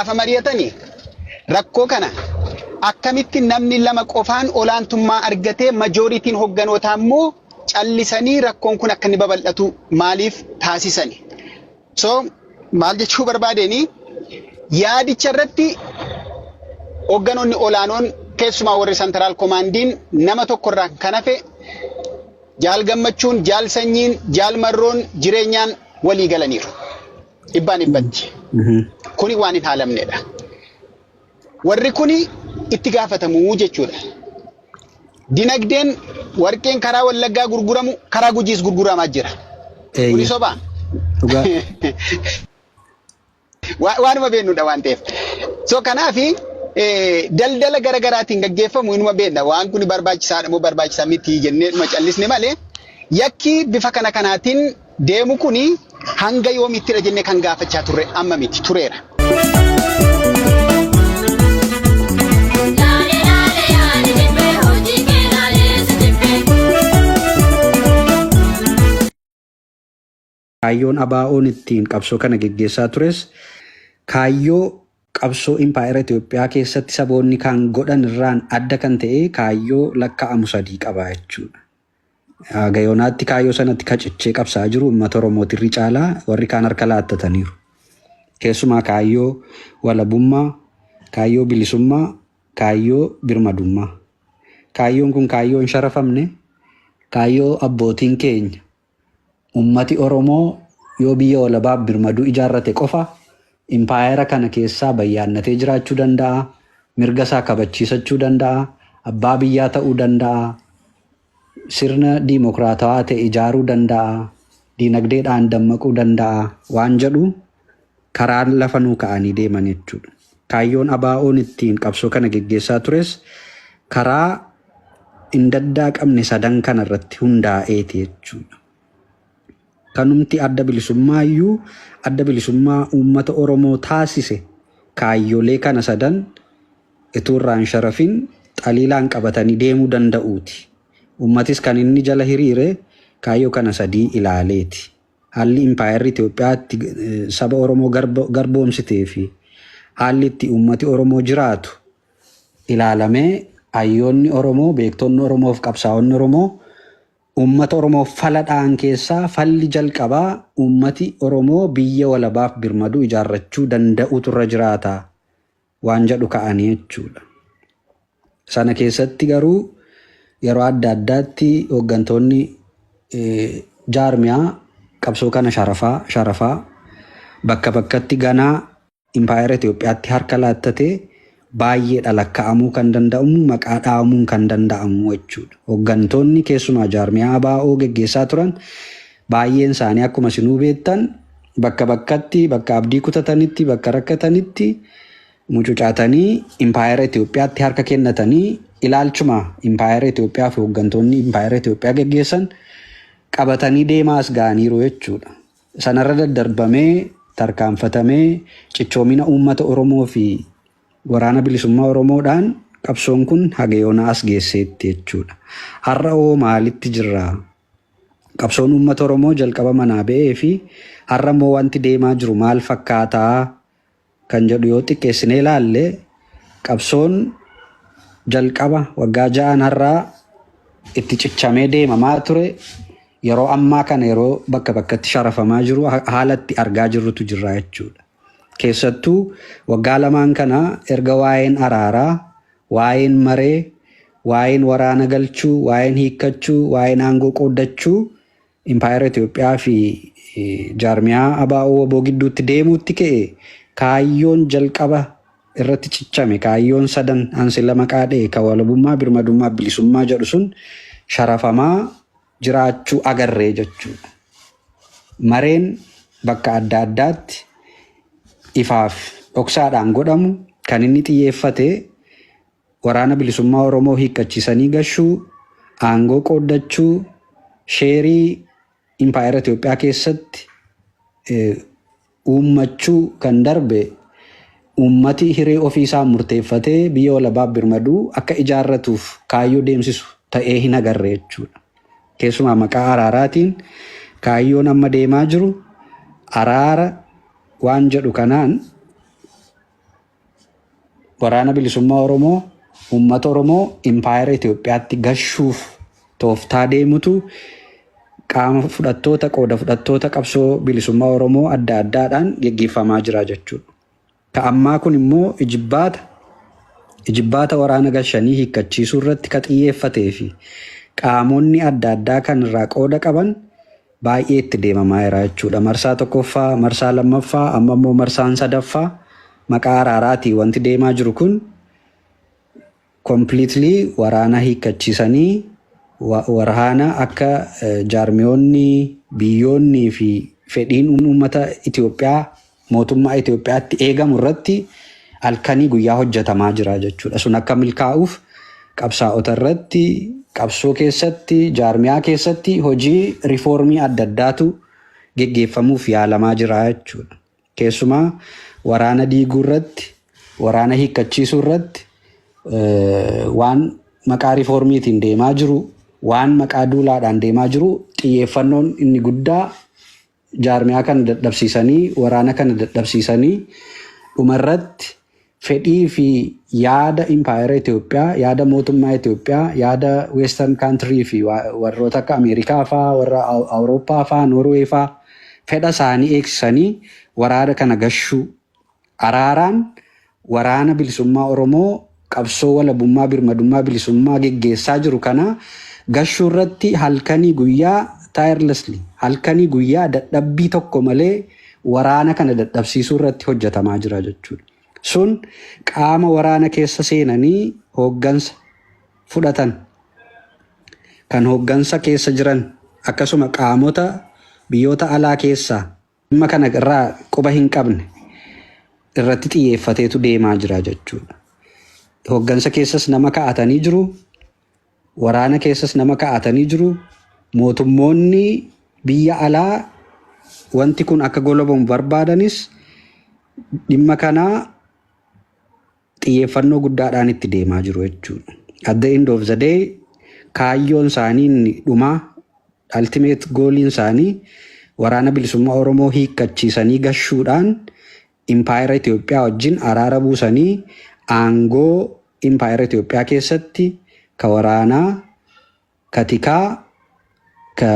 gaafa mari'atanii rakkoo kana akkamitti namni lama qofaan olaantummaa argatee majooritiin hogganootaa immoo callisanii rakkoon kun akka inni babal'atu maaliif taasisani? So maal jechuu barbaadeni yaadicha irratti hogganoonni olaanoon keessumaa warri sentiraal koomaandiin nama tokko irraa kan hafe jaal gammachuun, jaal sanyiin, jaal marroon jireenyaan walii galaniiru. Dhibbaan dhibbatti. Kuni waan hin haalamnedha. Warri kuni itti gaafatamuu jechuudha. Dinagdeen warqeen karaa Wallaggaa gurguramu karaa Gujiis gurguramaa jira. Kuni sobaa. Waanuma beennudha waan ta'eef. So kanaafi daldala garaagaraatiin gaggeeffamu inuma beenna. Waan kuni barbaachisaadha moo barbaachisaa miti jennee callisne malee yakki bifa kanaatiin deemu kuni hanga yoomittidha jennee kan gaafachaa turre amma miti tureera. Kaayyoon ABO'n ittiin qabsoo kana geggeessaa tures kaayyoo qabsoo impaayera Itoophiyaa keessatti saboonni kan godhan irraan adda kan ta'e kaayyoo lakkaa'amu 3 qaba jechuudha. Gayoonaatti kaayyoo sanatti kacichee qabsaa jiru uummata Oromootirri caalaa warri kaan harka laattataniiru. Keessumaa kaayyoo walabummaa, kaayyoo bilisummaa, kaayyoo birmadummaa. Kaayyoon kun kaayyoo hin sharafamne, kaayyoo abbootiin keenya ummati Oromoo yoo biyya walabaaf birmaduu ijaarrate qofa impaayera kana keessaa bayyaannatee jiraachuu danda'a, mirga isaa kabachiisachuu danda'a, abbaa biyyaa ta'uu danda'a, sirna diimokiraatawaa ta'e ijaaruu danda'a, diinagdeedhaan dammaquu danda'a waan jedhu karaan lafanuu ka'anii deeman jechuudha. Kaayyoon ABO'n ittiin qabsoo kana geggeessaa tures karaa hin daddaaqamne 3 kana irratti hundaa'eeti jechuudha. Kanumti adda bilisummaa iyyuu adda bilisummaa uummata Oromoo taasise kaayyoolee kana 3 ituurraan sharafin xaliilaan qabatanii deemuu danda'uuti. Uummatis kan inni jala hiriire kaayyoo kana 3 ilaaleeti. Haalli impaayerri Itoophiyaatti saba Oromoo garboomsitee fi haalli itti uummati Oromoo jiraatu ilaalamee hayyoonni Oromoo, beektonni Oromoo fi qabsaa'onni Oromoo uummata Oromoo faladhaan keessaa falli jalqabaa uummati Oromoo biyya walabaaf birmaduu ijaarrachuu danda'utu irra jiraata waan jedhu ka'anii jechuudha. Sana keessatti garuu yeroo adda addaatti hooggantoonni jaarmiyaa qabsoo kana sharafaa bakka bakkatti ganaa impaayera Itoophiyaatti harka laattatee baay'eedha lakkaa'amuu kan danda'amu, maqaa dhaamuu kan danda'amu jechuudha. Hooggantoonni keessumaa jaarmiyaa ABO geggeessaa turan baay'een isaanii akkuma isinuu beektan bakka bakkatti, bakka abdii kutatanitti, bakka rakkatanitti mucucaatanii impaayera Itoophiyaatti harka kennatanii ilaalchuma impaayera Itoophiyaa fi hooggantoonni impaayera Itoophiyaa geggeessan qabatanii deemaas ga'aniiru jechuudha. Sanarra daddarbamee tarkaanfatamee cichoomina uummata Oromoo fi waraana bilisummaa Oromoodhaan qabsoon kun hagayoona as geesseetti jechuudha. Har'a maalitti jirra? Qabsoon uummata Oromoo jalqaba manaa ba'ee fi har'a immoo wanti deemaa jiru maal fakkaataa kan jedhu yoo xiqqeessinee ilaalle qabsoon jalqaba waggaa 6 har'aa itti cichamee deemamaa ture yeroo ammaa kana yeroo bakka bakkatti sharafamaa jiru haalatti argaa jirrutu jirra jechuudha. Keessattuu waggaa 2 kana erga waa'een araaraa, waa'een maree, waa'een waraana galchuu, waa'een hiikkachuu, waa'een aangoo qooddachuu impaayera Itoophiyaa fi jaarmiyaa ABO gidduutti deemuutti ka'e kaayyoon jalqaba irratti cichame kaayyoon 3 ansila maqaa dha'e kan walabummaa, birmadummaa, bilisummaa jedhu sun sharafamaa jiraachuu agarree jechuudha. Mareen bakka adda addaatti ifaaf dhoksaadhaan godhamu kan inni xiyyeeffate waraana bilisummaa Oromoo hiikkachiisanii gashuu, aangoo qooddachuu, sheerii impaayera Itoophiyaa keessatti uummachuu kan darbe uummati hiree ofiisaa murteeffatee biyya walabaaf birmaduu akka ijaarratuuf kaayyoo deemsisu ta'ee hin agarre jechuudha. Keessumaa maqaa araaraatiin kaayyoon amma deemaa jiru araara waan jedhu kanaan waraana bilisummaa Oromoo uummata Oromoo impaayera Itoophiyaatti gashuuf tooftaa deemutu qaama fudhattoota qooda fudhattoota qabsoo bilisummaa Oromoo adda addaadhaan geggeeffamaa jira jechuudha. Ka ammaa kun immoo ijibbaata waraana gashanii hiikkachiisuu irratti ka xiyyeeffatee fi qaamonni adda addaa kan irraa qooda qaban baay'ee itti deemamaa jira jechuudha. Marsaa tokkoffaa, marsaa lammaffaa, amma immoo marsaan sadaffaa maqaa araaraatii wanti deemaa jiru kun completely waraana hiikkachiisanii waraana akka jaarmiyoonni biyyoonnii fi fedhiin uummata Itoophiyaa mootummaa Itoophiyaatti eegamu irratti halkanii guyyaa hojjetamaa jira jechuudha. Sun akka milkaa'uuf qabsaa'ota irratti qabsoo keessatti jaarmiyaa keessatti hojii riifoormii adda addaatu geggeeffamuuf yaalamaa jira jechuudha. Keessumaa waraana diiguu irratti, waraana hiikkachiisuu irratti waan maqaa riifoormiitiin deemaa jiru, waan maqaa duulaadhaan deemaa jiru xiyyeeffannoon inni guddaa jaarmiyaa kana dadhabsiisanii, waraana kana dadhabsiisanii dhumarratti fedhii fi yaada impaayera Itoophiyaa, yaada mootummaa Itoophiyaa, yaada Western country fi warroota akka Ameerikaa fa'aa, warra Awurooppaa fa'aa, Noorwee fa'aa fedha isaanii eegsisanii waraana kana gashuu araaraan waraana bilisummaa Oromoo qabsoo walabummaa birmadummaa bilisummaa geggeessaa jiru kana gashuu irratti halkanii guyyaa tirelessly halkanii guyyaa dadhabbii tokko malee waraana kana dadhabsiisuu irratti hojjetamaa jira jechuudha. Sun qaama waraana keessa seenanii hooggansa fudhatan kan hooggansa keessa jiran akkasuma qaamota biyyoota alaa keessaa dhimma kana irraa quba hin qabne irratti xiyyeeffateetu deemaa jira jechuudha. Hooggansa keessas nama kaa'atanii jiru, waraana keessas nama kaa'atanii jiru. Mootummoonni biyya alaa wanti kun akka golabamu barbaadanis dhimma kanaa xiyyeeffannoo guddaadhaan itti deemaa jiru jechuudha. At the end of the day kaayyoon isaanii inni dhumaa ultimate goaliin isaanii waraana bilisummaa Oromoo hiikkachiisanii gashuudhaan impaayera Itoophiyaa wajjin araara buusanii aangoo impaayera Itoophiyaa keessatti ka waraanaa, ka tikaa, ka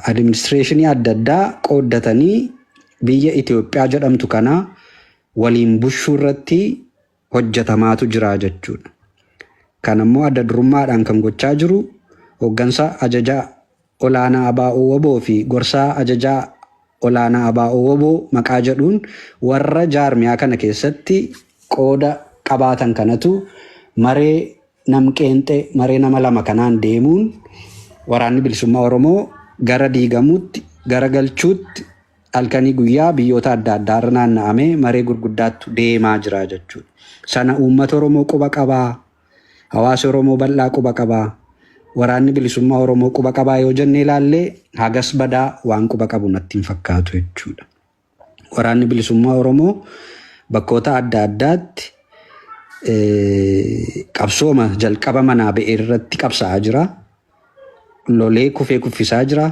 administreeshinii adda addaa qooddatanii biyya Itoophiyaa jedhamtu kana waliin bushuu irratti hojjetamaatu jira jechuudha. Kan ammoo adda durummaadhaan kan gochaa jiru hooggansa ajajaa olaanaa ABO WBO fi gorsaa ajajaa olaanaa ABO WBO maqaa jedhuun warra jaarmiyaa kana keessatti qooda qabaatan kanatu maree namqeenxee maree nama lama kanaan deemuun waraanni bilisummaa Oromoo gara diigamuutti gara galchuutti halkanii guyyaa biyyoota adda addaa irra naanna'amee maree gurguddaatti deemaa jira jechuudha. Sana uummata Oromoo quba qabaa, hawaasa Oromoo bal'aa quba qabaa, waraanni bilisummaa Oromoo quba qabaa yoo jennee ilaallee hagas badaa waan quba qabu natti hin fakkaatu jechuudha. Waraanni bilisummaa Oromoo bakkoota adda addaatti qabsooma jalqaba manaa ba'e irratti qabsaa'aa jira. Lolee kufee kuffisaa jira.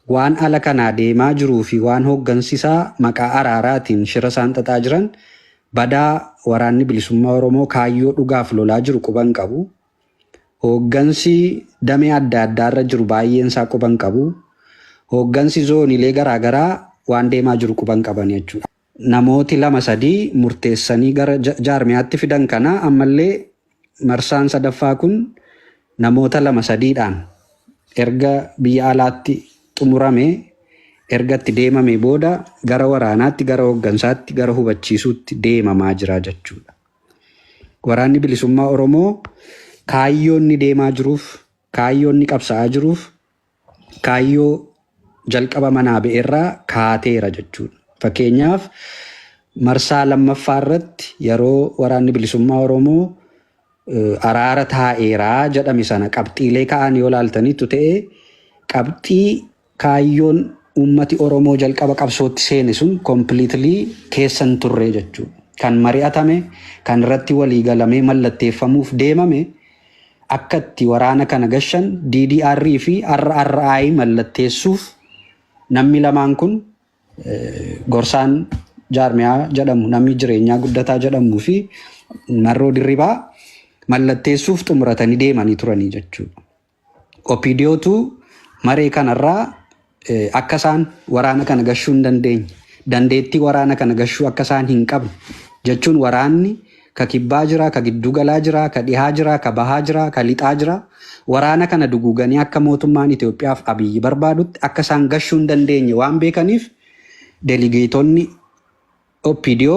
Waan ala kanaa deemaa jiruu fi waan hooggansisaa maqaa araaraatiin shira isaan xaxaa jiran badaa waraanni bilisummaa Oromoo kaayyoo dhugaaf lolaa jiru quban qabu. Hooggansi damee adda addaarra jiru baay'een isaa quban qabu. Hooggansi zooniilee garaagaraa waan deemaa jiru quban qaban jechuudha. Namooti lama sadii murteessanii gara jaarmiyaatti fidan kana ammallee marsaan sadaffaa kun namoota lama sadiidhaan erga biyya alaatti xumurame erga itti deemame booda gara waraanaatti, gara hooggansaatti, gara hubachiisuutti deemamaa jira jechuudha. Waraanni bilisummaa Oromoo kaayyoonni deemaa jiruuf, kaayyoonni qabsaa'aa jiruuf, kaayyoo jalqaba manaa ba'eerraa kaateera jechuudha. Fakkeenyaaf marsaa lammaffaa irratti yeroo waraanni bilisummaa Oromoo araara taa'eeraa jedhame sana qabxiilee ka'an yoo laaltaniitu ta'e qabxii kaayyoon uummati Oromoo jalqaba qabsootti seene sun completely keessan turre jechuudha. Kan mari'atame, kan irratti walii galamee mallatteeffamuuf deemame akka itti waraana kana gashan DDR fi RRI mallatteessuuf namni lamaan kun gorsaan jaarmiyaa jedhamu namni jireenyaa guddataa jedhamuu fi Marroo Dirribaa mallatteessuuf xumuratanii deemanii turanii jechuudha. OPDOtu maree kanarraa akka isaan waraana kana gashuu hin dandeenye, dandeettii waraana kana gashuu akka isaan hin qabne jechuun waraanni ka kibbaa jira, ka gidduu galaa jira, ka dhihaa jira, ka bahaa jira, ka lixaa jira. Waraana kana duguuganii akka mootummaan Itoophiyaaf Abiyyi barbaadutti akka isaan gashuu hin dandeenye waan beekaniif delegeetonni OPDO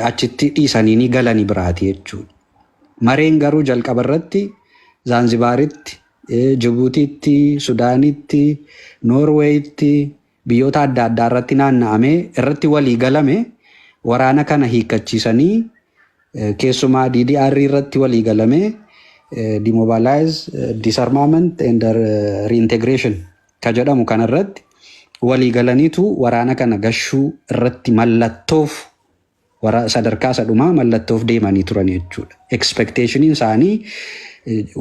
achitti dhiisanii galanii biraati jechuudha. Mareen garuu jalqaba irratti Zaanzibaaritti, Jibuutiitti, Sudaanitti, Noorweeyitti biyyoota adda addaa irratti naanna'amee irratti walii galame waraana kana hiikkachiisanii keessumaa DDR irratti walii galame demobilize, disarmament and reintegration ka jedhamu kanarratti walii galaniitu waraana kana gashuu irratti mallattoof sadarkaa sadhumaa mallattoof deemanii turan jechuudha. Expectationiin isaanii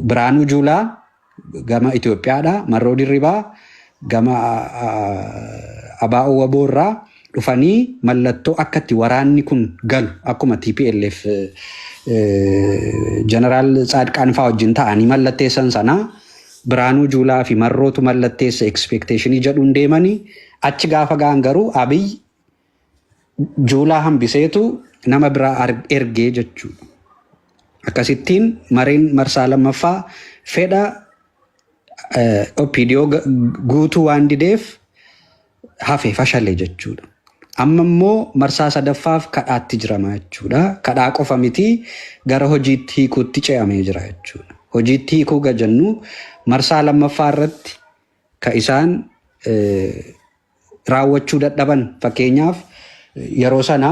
Biraanuu Juulaa gama Itoophiyaadha, Marroo Dirribaa gama Abaa'oo Waboorraa dhufanii mallattoo akkatti waraanni kun galu akkuma TPLF Jeneraal Tsaadqaan fa'aa wajjin ta'anii mallatteessan sana Biraanuu Juulaa fi Marrootu mallatteessa expectationii jedhuun deemanii achi gaafa ga'an garuu Abiyyi Juulaa hambiseetu nama biraa ergee jechuudha. Akkasittiin mareen marsaa lammaffaa fedha OPDO guutuu waan dideef hafe fashalee jechuudha. Amma immoo marsaa sadaffaaf kadhaatti jirama jechuudha. Kadhaa qofa miti gara hojiitti hiikuutti ce'amee jira jechuudha. Hojiitti hiikuu gajannu marsaa lammaffaa irratti ka isaan raawwachuu dadhaban fakkeenyaaf yeroo sana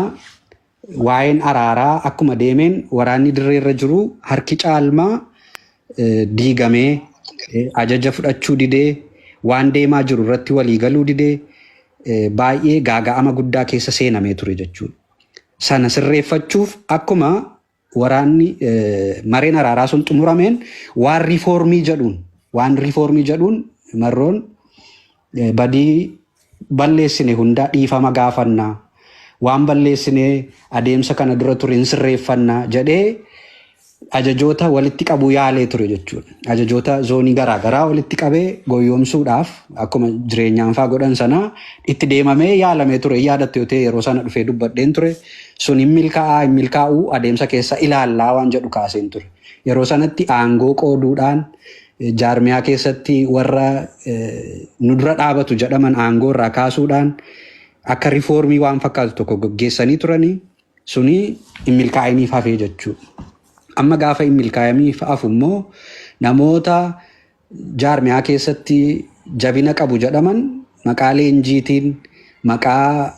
waa'een araaraa akkuma deemeen waraanni dirree irra jiru harki caalmaa diigamee ajaja fudhachuu didee waan deemaa jiru irratti walii galuu didee baay'ee gaaga'ama guddaa keessa seenamee ture jechuudha. Sana sirreeffachuuf akkuma waraanni mareen araaraa sun xumurameen waan riifoormii jedhuun Marroon badii balleessine hundaa dhiifama gaafannaa, waan balleessine adeemsa kana dura ture hin sirreeffannaa jedhee ajajoota walitti qabuu yaalee ture jechuudha. Ajajoota zoonii garaagaraa walitti qabee goyyoomsuudhaaf akkuma jireenyaan fa'aa godhan sana itti deemamee yaalamee ture. Yaadatte yoo ta'e yeroo sana dhufee dubbadheen ture. Sun hin milkaa'uu adeemsa keessa ilaallaa waan jedhu kaaseen ture. Yeroo sanatti aangoo qooduudhaan jaarmiyaa keessatti warra nu dura dhaabatu jedhaman aangoo irraa kaasuudhaan akka riifoormii waan fakkaatu tokko gaggeessanii turanii suni hin milkaa'iniif hafee jechuudha. Amma gaafa hin milkaa'iniif hafu immoo namoota jaarmiyaa keessatti jabina qabu jedhaman maqaa leenjiitiin maqaa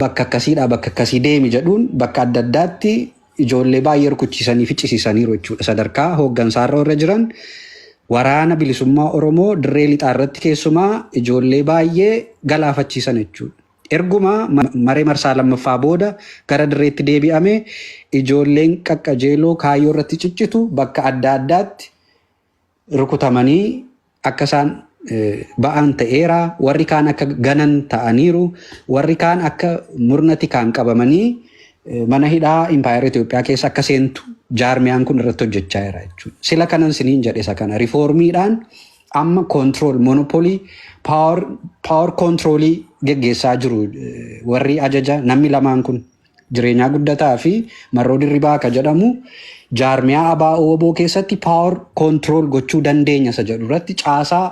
bakka akkasiidha bakka akkasii deemi jedhuun bakka adda addaatti ijoollee baay'ee rukuchiisanii ficcisiisaniiru jechuudha. Sadarkaa hooggansaarra warra jiran waraana bilisummaa Oromoo dirree lixaa irratti keessumaa ijoollee baay'ee galaafachiisan jechuudha. Erguma maree marsaa lammaffaa booda gara dirreetti deebi'ame ijoolleen qaqqajeeloo kaayyoo irratti ciccitu bakka adda addaatti rukutamanii akka isaan ba'an ta'eera. Warri kaan akka ganan ta'aniiru, warri kaan akka murnati kaan qabamanii mana hidhaa Impaayera Itoophiyaa keessa akka seentu jaarmiyaan kun irratti hojjechaa jira jechuudha. Sila kanan siniin jedhe isa kana riifoormiidhaan amma control monopoly power controlii geggeessaa jiru warri ajaja namni lamaan kun jireenyaa guddataa fi Marroo Dirribaa ka jedhamu jaarmiyaa Abaa'oo Waboo keessatti power control gochuu dandeenya isa jedhu irratti caasaa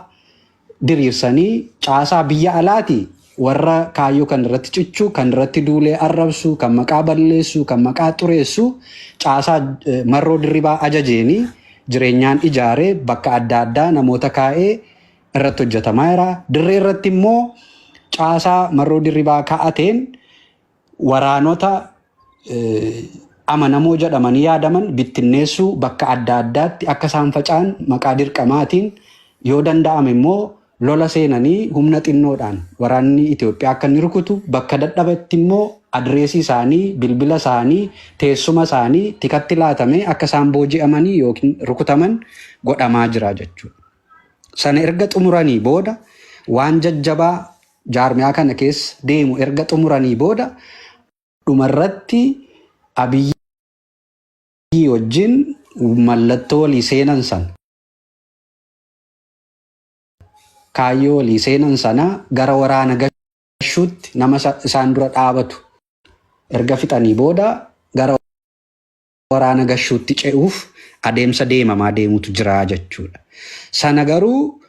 diriirsanii caasaa biyya alaati warra kaayyoo kan irratti cichuu kan irratti duulee arrabsu kan maqaa balleessu kan maqaa xureessu caasaa Marroo Dirribaa ajajeeni jireenyaan ijaaree bakka adda addaa namoota kaa'ee irratti hojjetamaa jira. Dirree irratti immoo caasaa Marroo Dirribaa kaa'ateen waraanota amanamoo jedhamanii yaadaman bittinneessuu bakka adda addaatti akka isaan faca'an maqaa dirqamaatiin yoo danda'ame immoo lola seenanii humna xinnoodhaan waraanni Itoophiyaa akka inni rukutu bakka dadhabetti immoo adreesii isaanii, bilbila isaanii, teessuma isaanii tikatti laatamee akka isaan booji'amanii yookiin rukutaman godhamaa jira jechuudha. Sana erga xumuranii booda waan jajjabaa jaarmiyaa kana keessa deemu erga xumuranii booda dhumarratti Abiyyi wajjin mallattoo walii seenan san kaayyoo walii seenan sana gara waraana gashuutti nama isaan dura dhaabatu erga fixanii booda gara waraana gashuutti ce'uuf adeemsa deemamaa deemutu jira jechuudha. Sana garuu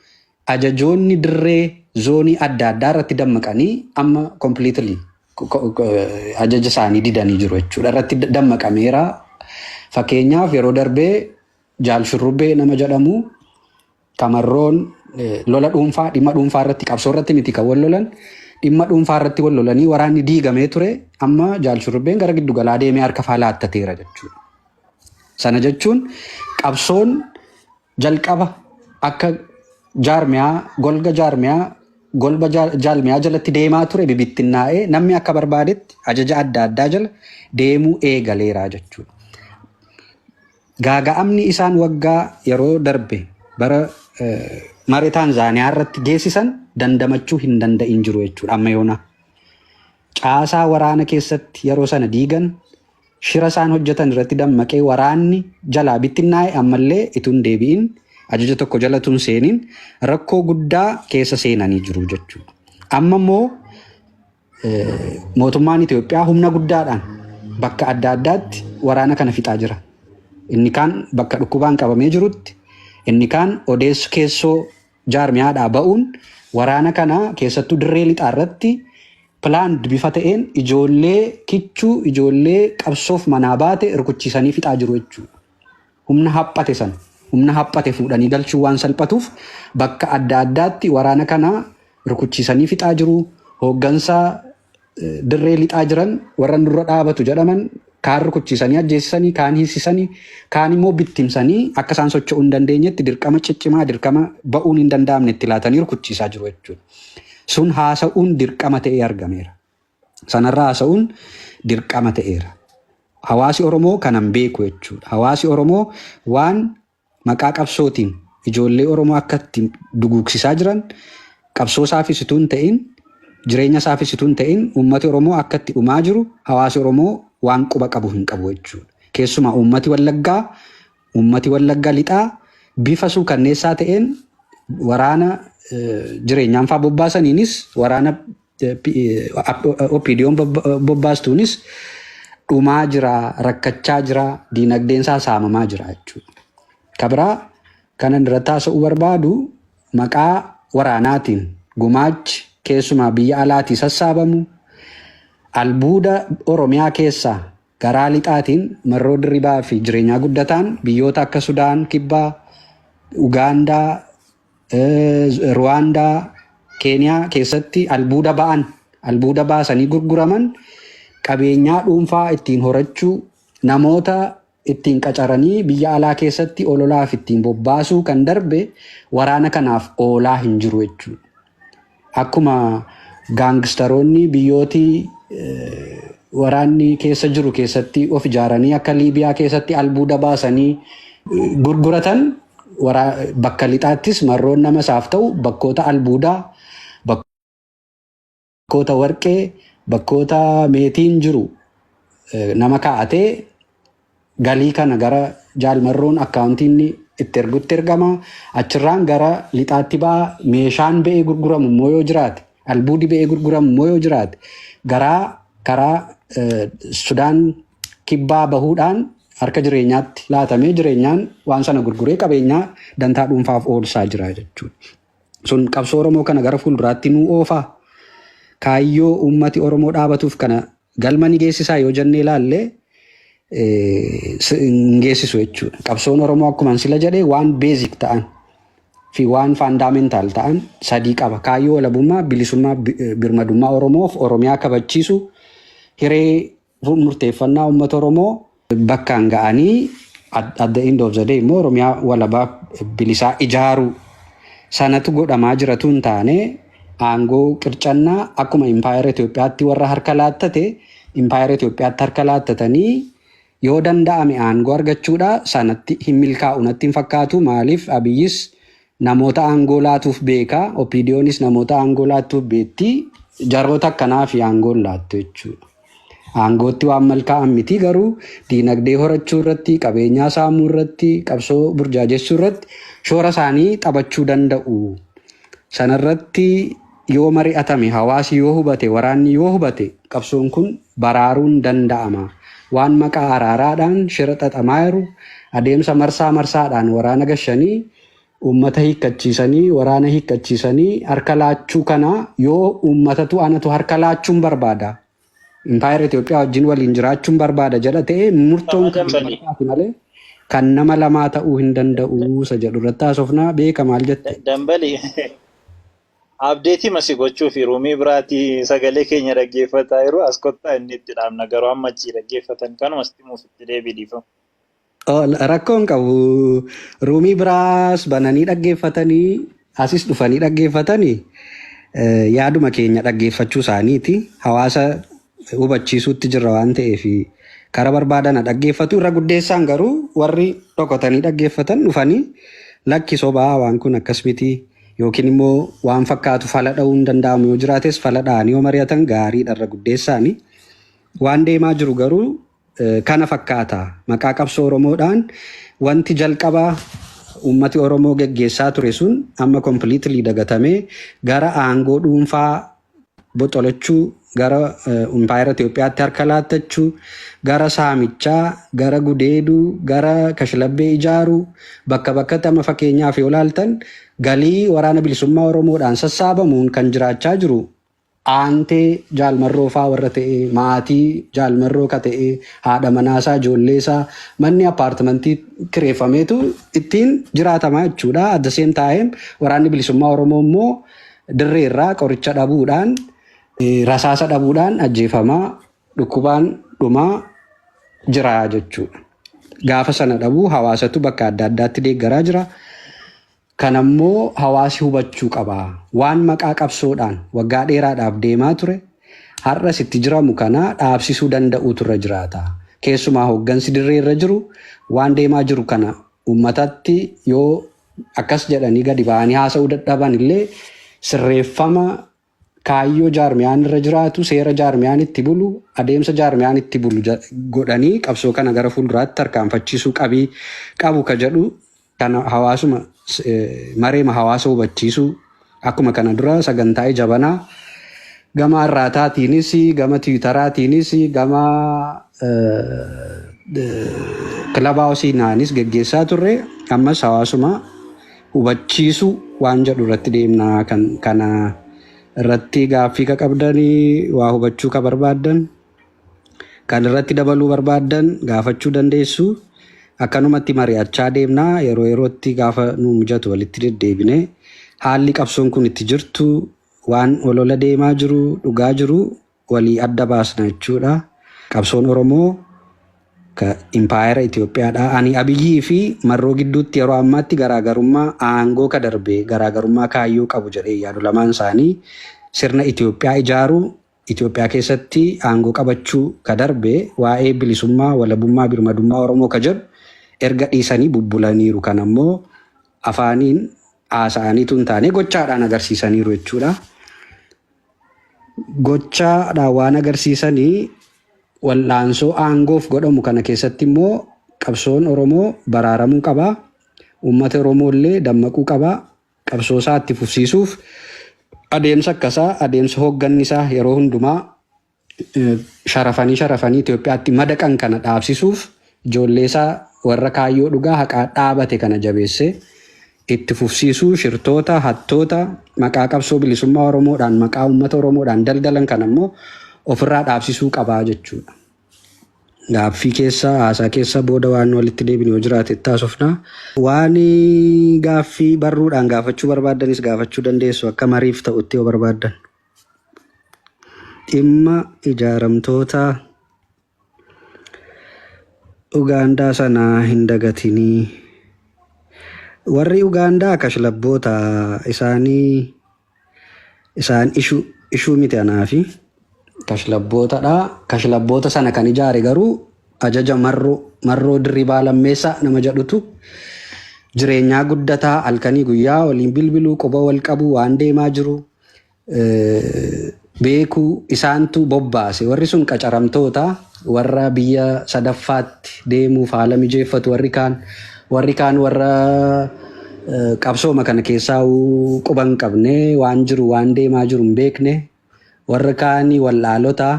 ajajoonni dirree zoonii adda addaa irratti dammaqanii amma completely ajaja isaanii didanii jiru jechuudha. Irratti dammaqameera. Fakkeenyaaf yeroo darbee Jaal Shurrubbee nama jedhamu Kamarroon lola dhuunfaa dhimma dhuunfaa irratti qabsoo irratti miti kan wal lolan dhimma dhuunfaa irratti wal lolanii waraanni diigamee ture amma Jaal Shurrubbeen gara giddu galaa deemee harka faalaatateera jechuudha. Sana jechuun qabsoon jalqaba akka golga jaarmiyaa jalatti deemaa ture bibittinnaa'ee namni akka barbaadetti ajaja adda addaa jala deemuu eegaleera jechuudha. Gaaga'amni isaan waggaa yeroo darbe bara maree Taanzaaniyaa irratti geessisan dandamachuu hin danda'in jiru jechuudha. Amma yoona caasaa waraana keessatti yeroo sana diigan shira isaan hojjetan irratti dammaqee waraanni jalaa bittinnaa'e ammallee ituun deebi'in ajaja tokko jala tun seeniin rakkoo guddaa keessa seenanii jiru jechuudha. Amma immoo mootummaan Itoophiyaa humna guddaadhaan bakka adda addaatti waraana kana fixaa jira. Inni kaan bakka dhukkubaan qabamee jirutti, inni kaan odeessu keessoo jaarmiyaadhaa ba'uun waraana kana keessattuu dirree lixaa irratti pilaand bifa ta'een ijoollee kichuu ijoollee qabsoof manaa baate rukuchiisanii fixaa jiru jechuudha. Humna haphate sana humna haphate fuudhanii galchuu waan salphatuuf bakka adda addaatti waraana kana rukuchiisanii fixaa jiru. Hooggansa dirree lixaa jiran warra dura dhaabatu jedhaman kaan rukuchiisanii ajjeessisanii kaan hiisisanii kaan immoo bittimsanii akka isaan socho'uu hin dandeenyetti dirqama ciccimaa dirqama ba'uun hin danda'amne itti laatanii rukuchiisaa jiru jechuudha. Sun haasa'uun dirqama ta'ee argameera. Sanarraa haasa'uun dirqama ta'eera. Hawaasi Oromoo kanan beeku jechuudha. Hawaasi Oromoo waan maqaa qabsootiin ijoollee Oromoo akka ittiin duguugsisaa jiran qabsoo saafisituu hin ta'in jireenya saafisituu hin ta'in uummati Oromoo akka itti dhumaa jiru hawaasi Oromoo waan quba qabu hin qabu jechuudha. Keessumaa uummati Wallaggaa lixaa bifa suukanneessaa ta'een waraana jireenyaan fa'aa bobbaasaniinis waraana OPDO'n bobbaastuunis dhumaa jira, rakkachaa jira, diinagdeensaa saamamaa jira jechuudha. Kabraa kanan irratti haasa'uu barbaadu maqaa waraanaatiin gumaachi keessumaa biyya alaatii sassaabamu albuuda Oromiyaa keessaa garaa lixaatiin marroo dirribaa fi jireenyaa guddataan biyyoota akka Sudaan, Kibbaa, Ugaandaa, Ruwaandaa, Keeniyaa keessatti albuuda baasanii gurguraman qabeenyaa dhuunfaa ittiin horachuu namoota ittiin qacaranii biyya alaa keessatti ololaaf ittiin bobbaasuu kan darbe waraana kanaaf oolaa hin jiru jechuudha. Akkuma gaangstaroonni biyyootii waraanni keessa jiru keessatti of ijaaranii akka Liibiyaa keessatti albuuda baasanii gurguratan bakka lixaattis marroon nama isaaf ta'u bakkoota albuudaa, bakkoota warqee, bakkoota meetiin jiru nama kaa'atee galii kana gara jaalmarroon akkaawuntiin itti ergutti ergama. Achirraan gara lixaatti ba'a. Meeshaan ba'ee gurguramu immoo yoo jiraate, albuudi ba'ee gurguramu immoo yoo jiraate karaa Sudaan Kibbaa bahuudhaan harka jireenyaatti laatamee jireenyaan waan sana gurguree qabeenyaa dantaa dhuunfaaf oolsaa jira jechuudha. Sun qabsoo Oromoo kana gara fuulduraatti nuu oofaa. Kaayyoo uummati Oromoo dhaabatuuf kana galma ni geessisaa yoo jennee ilaalle hin geessisu jechuudha. Qabsoon Oromoo akkuma sila jedhee waan beezik ta'an fi waan faandaamentaal ta'an sadii qaba. Kaayyoo walabummaa, bilisummaa, birmadummaa Oromoof Oromiyaa kabachiisu, hiree murteeffannaa uummata Oromoo bakkaan ga'anii at the end of the day immoo Oromiyaa walabaa bilisaa ijaaruu sanatu godhamaa jiratu hin taane aangoo qircannaa akkuma impaayera Itoophiyaatti warra harka laattate impaayera Itoophiyaatti harka laattatanii yoo danda'ame aangoo argachuudha sanatti hin milkaa'u natti hin fakkaatu. Maaliif Abiyyis namoota aangoo laatuuf beeka, OPDO'nis namoota aangoo laatuuf beetti, jaroota akkanaa fi aangoo laattu jechuudha. Aangootti waan malkaa'an miti garuu diinagdee horachuu irratti, qabeenyaa saamuu irratti, qabsoo burjaajessuu irratti shoora isaanii taphachuu danda'u. Sanarratti yoo mari'atame, hawaasi yoo hubate, waraanni yoo hubate qabsoon kun baraaruun danda'ama. Waan maqaa araaraadhaan shira xaxamaa jiru adeemsa marsaadhaan waraana gashanii uummata hiikkachiisanii, waraana hiikkachiisanii harka laachuu kana yoo uummatatu anatu harka laachuun barbaada. Impaayera Itoophiyaa wajjin waliin jiraachuun barbaada jedha ta'ee murtoon kan barbaadu malee kan nama lamaa ta'uu hin danda'u isa jedhu irratti haasofnaa beeka maal jette. Dambali abdeetii masi gochuu fi ruumii biraatii sagalee keenya dhaggeeffataa jiru as kottaa inni itti dhaabna garuu amma achii dhaggeeffatan kanumatti himuuf itti deebii dhiifamu. Rakkoon qabu ruumii biraas bananii dhaggeeffatanii asis dhufanii dhaggeeffatanii yaaduma keenya dhaggeeffachuu isaaniiti. Hawaasa hubachiisuutti jirra waan ta'eef kara barbaadan dhaggeeffatu. Irra guddeessaan garuu warri dhokotanii dhaggeeffatan dhufanii lakki sobaa waan kun akkas miti yookiin immoo waan fakkaatu fala dha'uu hin danda'amu yoo jiraates fala dha'anii yoo mari'atan gaariidha. Irra guddeessaani waan deemaa jiru garuu kana fakkaata. Maqaa qabsoo Oromoodhaan wanti jalqabaa uummati Oromoo geggeessaa ture sun amma kompiliitilii dagatamee gara aangoo dhuunfaa boxolachuu, gara impaayera Itoophiyaatti harka laattachuu, gara saamichaa, gara gudeeduu, gara kashlabbee ijaaruu, bakka bakkatti amma fakkeenyaaf yoo ilaaltan galii waraana bilisummaa Oromoodhaan sassaabamuun kan jiraachaa jiru aantee jaalmarroo faa warra ta'e, maatii jaalmarroo ka ta'e, haadha manaasaa, ijoolleesaa, manni appaartimentii kireeffameetu ittiin jiraatamaa jechuudha. At the same time waraanni bilisummaa Oromoo immoo dirree irraa qoricha dhabuudhaan, rasaasa dhabuudhaan ajjeefamaa, dhukkubaan dhumaa jira jechuudha. Gaafa sana dhabuu hawaasatu bakka adda addaatti deeggaraa jira. Kanammoo hawaasi hubachuu qaba. Waan maqaa qabsoodhaan waggaa dheeraadhaaf deemaa ture har'as itti jiramu kana dhaabsisuu danda'u turre jiraata. Keessumaa hooggansi dirree irra jiru waan deemaa jiru kana uummatatti yoo akkas jedhanii gadi ba'anii haasa'uu dadhaban illee sirreeffama kaayyoo jaarmiyaan irra jiraatu, seera jaarmiyaan itti bulu, adeemsa jaarmiyaan itti bulu godhanii qabsoo kana gara fuulduraatti tarkaanfachiisuu qabu ka jedhu kana hawaasuma mareema hawaasa hubachiisuu akkuma kana dura sagantaa jabanaa gama irraataatiinis, gama tiwitaraatiinis, gama kilabaawusiinaanis geggeessaa turre ammas hawaasuma hubachiisuu waan jedhu irratti deemnaa. Kana irratti gaaffii ka qabdanii waa hubachuu ka barbaaddan kan irratti dabaluu barbaaddan gaafachuu dandeessu. Akkanumatti mari'achaa deemnaa. Yeroo yerootti gaafa nu mijatu walitti deddeebine haalli qabsoon kun itti jirtu waan olola deemaa jiru, dhugaa jiru walii adda baasna jechuudha. Qabsoon Oromoo ka impaayera Itoophiyaadha. Ani Abiyyii fi Marroo gidduutti yeroo ammaatti garaagarummaa aangoo ka darbe, garaagarummaa kaayyoo qabu jedhee yaadu. Lamaan isaanii sirna Itoophiyaa ijaaruu, Itoophiyaa keessatti aangoo qabachuu ka darbe, waa'ee bilisummaa, walabummaa, birmadummaa Oromoo ka jedhu erga dhiisanii bubbulaniiru. Kanammoo afaaniin haasa'aniitu hin taane gochaadhaan agarsiisaniiru jechuudha. Gochaadhaan waan agarsiisanii wal'aansoo aangoof godhamu kana keessatti immoo qabsoon Oromoo baraaramuu qaba. Uummata Oromoo illee dammaquu qaba. Qabsoo isaa itti fufsiisuuf adeemsa akkasaa, adeemsa hoogganni isaa yeroo hundumaa sharafanii Itoophiyaatti madaqan kana dhaabsisuuf ijoollee isaa warra kaayyoo dhugaa haqaa dhaabate kana jabeesse itti fufsiisuu, shirtoota, hattoota maqaa qabsoo bilisummaa Oromoodhaan, maqaa uummata Oromoodhaan daldalan kana immoo ofirraa dhaabsisuu qabaa jechuudha. Gaaffii keessa, haasaa keessa booda waan walitti deebine yoo jiraate taasofna. Waan gaaffii barruudhaan gaafachuu barbaaddanis gaafachuu dandeessu akka mariif ta'utti yoo barbaaddan. Dhimma ijaaramtoota Ugaandaa sana hin dagatinii. Warri Ugaandaa kashlabboota isaan ishuu miti anaafi kashlabbootadha. Kashlabboota sana kan ijaare garuu ajaja marroo dirribaa lammeessaa nama jedhutu jireenyaa guddataa halkanii guyyaa waliin bilbiluu, quba wal qabu, waan deemaa jiru beekuu isaantu bobbaase. Warri sun qacaramtoota warra biyya sadaffaatti deemuuf haala mijeeffatu warri kaan warra qabsooma kana keessaa quban qabne waan jiru waan deemaa jiru hin beekne warra kaanii wallaalota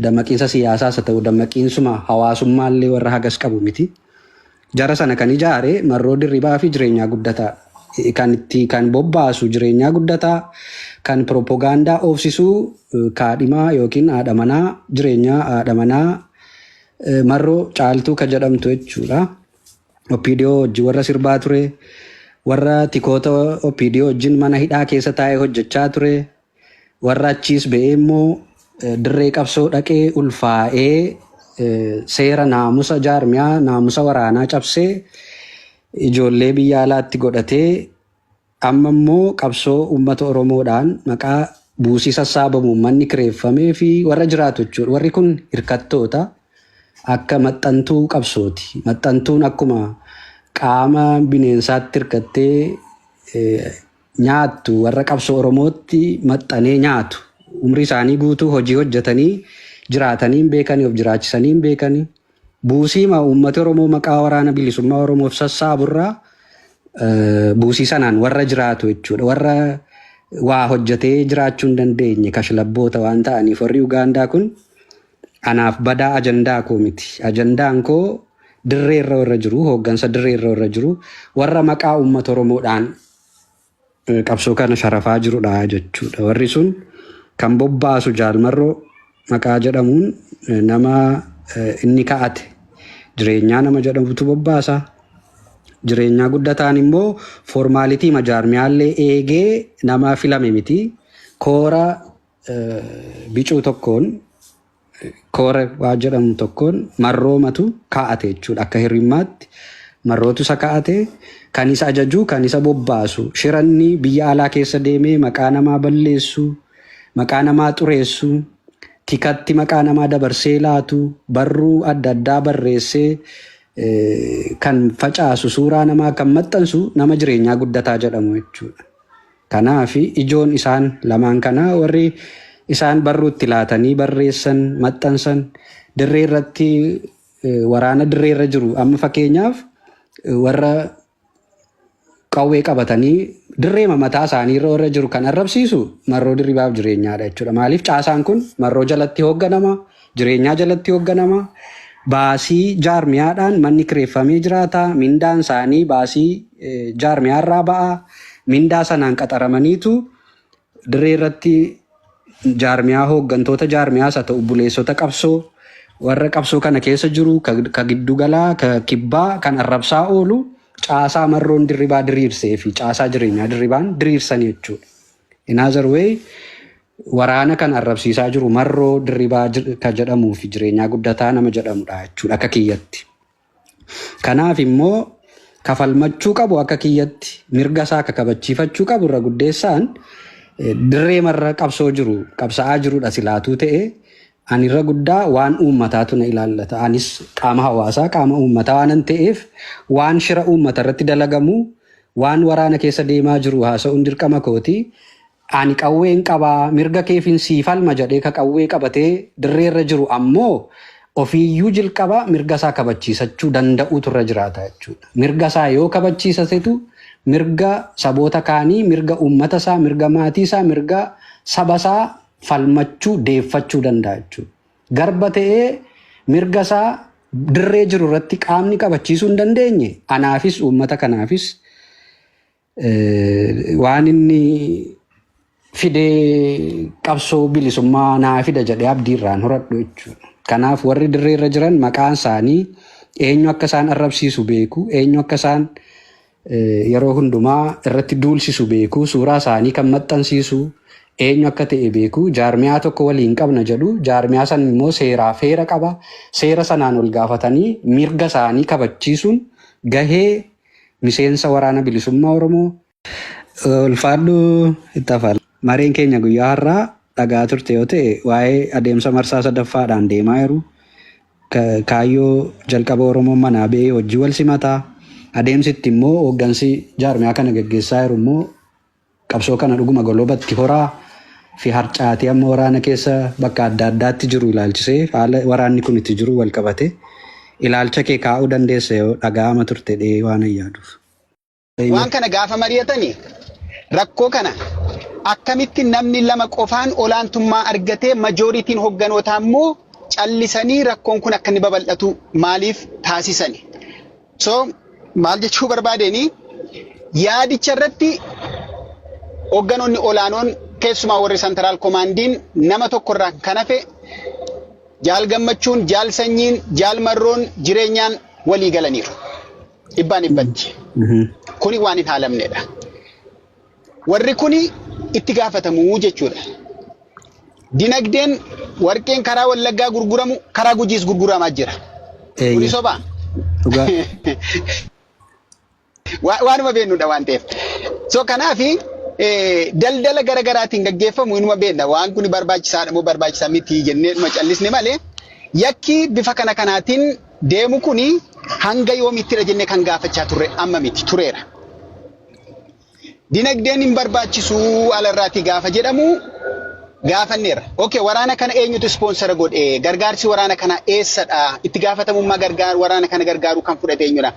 dammaqiinsa siyaasaas ta'u dammaqiinsuma hawaasummaallee warra hagas qabu miti. Jara sana kan ijaare Marroo Dirribaa fi jireenyaa guddataa kan bobbaasu jireenyaa guddataa kan propagaandaa oofsisuu kaadhimaa yookiin haadha manaa jireenyaa haadha manaa Marroo Caaltuu kan jedhamtu jechuudha. Opiidiyoo wajjin warra sirbaa ture, warra tikoota Opiidiyoo wajjin mana hidhaa keessa taa'ee hojjechaa ture, warra achiis ba'ee immoo dirree qabsoo dhaqee ulfaa'ee seera naamusa jaarmiyaa naamusa waraanaa cabsee ijoollee biyya alaatti godhatee amma immoo qabsoo uummata Oromoodhaan maqaa buusii sassaabamu manni kireeffamee fi warra jiraatu jechuudha. Warri kun hirkattoota akka maxxantuu qabsooti. Maxxantuun akkuma qaama bineensaatti hirkattee nyaattu warra qabsoo Oromootti maxxanee nyaatu. Umrii isaanii guutuu hojii hojjetanii jiraatanii hin beekanii of jiraachisanii hin beekanii. Buusii uummata Oromoo maqaa waraana bilisummaa Oromoof sassaaburraa buusii sanaan warra jiraatu jechuudha. Warra waa hojjetee jiraachuu hin dandeenye kashlabboota waan ta'aniif warri Ugaandaa kun anaaf badaa ajandaa koo miti. Ajandaan koo dirree irra warra jiru, hooggansa dirree irra warra jiru, warra maqaa uummata Oromoodhaan qabsoo kana sharafaa jirudha jechuudha. Warri sun kan bobbaasu Jaalmarroo maqaa jedhamuun nama inni ka'ate jireenyaa nama jedhamutu bobbaasa. Jireenyaa guddataan immoo formaalitii jaarmiyaallee eegee nama filame miti. Koora bicuu tokkoon koora waa jedhamu tokkoon Marroomatu kaa'ate jechuudha. Akka hirrimmaatti Marrootu isa kaa'ate kan isa ajaju kan isa bobbaasu shiranni biyya alaa keessa deemee maqaa namaa balleessu maqaa namaa xureessu tikatti maqaa namaa dabarsee laatu barruu adda addaa barreessee kan facaasu suuraa namaa kan maxxansu nama jireenyaa guddataa jedhamu jechuudha. Kanaaf ijoon isaan lamaan kanaa warri isaan barruutti laatanii barreessan maxxansan dirree irratti waraana dirree irra jiru amma fakkeenyaaf warra qawwee qabatanii dirree mataa isaanii irra warra jiru kan arrabsiisu Marroo Dirribaaf jireenyaadha jechuudha. Maaliif caasaan kun Marroo jalatti hoogganama, jireenyaa jalatti hoogganama. Baasii jaarmiyaadhaan manni kireeffamee jiraata. Mindaan isaanii baasii jaarmiyaarraa ba'a. Mindaa sanaan qaxaramaniitu dirree irratti jaarmiyaa hooggantoota jaarmiyaas haa ta'u buleessota qabsoo warra qabsoo kana keessa jiru ka giddugalaa ka kibbaa kan arrabsaa oolu caasaa Marroon Dirribaa diriirsee fi caasaa jireenyaa Dirribaan diriirsan jechuudha. In other way waraana kan arrabsiisaa jiru Marroo Dirribaa ka jedhamuu fi jireenyaa guddataa nama jedhamudha jechuudha akka kiyyatti. Kanaaf immoo kafalmachuu qabu akka kiyyatti mirga isaa akka kabachiifachuu qabu irra guddeessaan dirree marra qabsoo jiru qabsa'aa jirudha silaatuu ta'e ani irra guddaa waan uummataatu na ilaallata. Anis qaama hawaasaa qaama uummataa waanan ta'eef waan shira uummata irratti dalagamu waan waraana keessa deemaa jiru haasa'uun dirqama kooti. Ani qawween qabaa mirga keefin siifalma jedhee ka qawwee qabatee dirree irra jiru ammoo ofiiyyuu jalqaba mirga isaa kabachiisachuu danda'uutu irra jiraata jechuudha. Mirga isaa yoo kabachiisasetu mirga saboota kaanii, mirga uummata isaa, mirga maatii isaa, mirga saba isaa falmachuu deeffachuu danda'a jechuudha. Garba ta'ee mirga isaa dirree jiru irratti qaamni kabachiisuu hin dandeenye anaafis uummata kanaafis waan inni fidee qabsoo bilisummaa naa fida jedhee abdiirraan horadhu jechuudha. Kanaaf warri dirree irra jiran maqaan isaanii eenyu akka isaan arrabsiisu beeku, eenyu akka isaan yeroo hundumaa irratti duulsisu beeku, suuraa isaanii kan maxxansiisu eenyu akka ta'e beeku. Jaarmiyaa tokko waliin qabna jedhu jaarmiyaa san immoo seeraa feera qaba. Seera sanaan ol gaafatanii mirga isaanii kabachiisuun gahee miseensa waraana bilisummaa Oromoo. Ulfaadhu itti afaan. Mareen keenya guyyaa har'aa dhagaa turte yoo ta'e waa'ee adeemsa marsaa sadaffaadhaan deemaa jiru. Kaayyoo jalqaba Oromoon manaa ba'ee hojii wal simataa. Adeemsitti immoo hooggansi jaarmiyaa kana gaggeessaa jiru immoo qabsoo kana dhuguma golobatti horaa fi harcaatii amma waraana keessa bakka adda addaatti jiru ilaalchisee haala waraanni kun itti jiru wal qabate ilaalcha kee kaa'uu dandeessa yoo dhaga'ama turte dhee waan yaaduuf. Waan kana gaafa mari'atanii rakkoo kana akkamitti namni lama qofaan olaantummaa argatee majooritiin hogganootaa immoo callisanii rakkoon kun akka inni babal'atu maaliif taasisani? So maal jechuu barbaadeni yaadicha irratti hogganoonni olaanoon keessumaa warri sentiraal koomaandiin nama tokkorraa kan hafe Jaal Gammachuun, Jaal Sanyiin, Jaal Marroon jireenyaan walii galaniiru. Dhibbaan dhibbatti. Kuni waan hin haalamnedha. Warri kuni itti gaafatamu jechuudha. Dinagdeen warqeen karaa Wallaggaa gurguramu karaa Gujiis gurguramaa jira. Kuni sobaa? Waanuma beennudha waan ta'eef. So kanaafi daldala garaagaraatiin gaggeeffamu inuma beekna waan kun barbaachisaadha moo barbaachisaa miti jennee dhuma callisne malee yakki bifa kanaatiin deemu kuni hanga yoomittidha jennee kan gaafachaa turre amma miti tureera. Dinagdeen hin barbaachisu alarraatii gaafa jedhamu gaafanneera. Okay, waraana kana eenyutu ispoonsara godhe? Gargaarsi waraana kana eessadha? Itti gaafatamummaa waraana kana gargaaru kan fudhate eenyudha?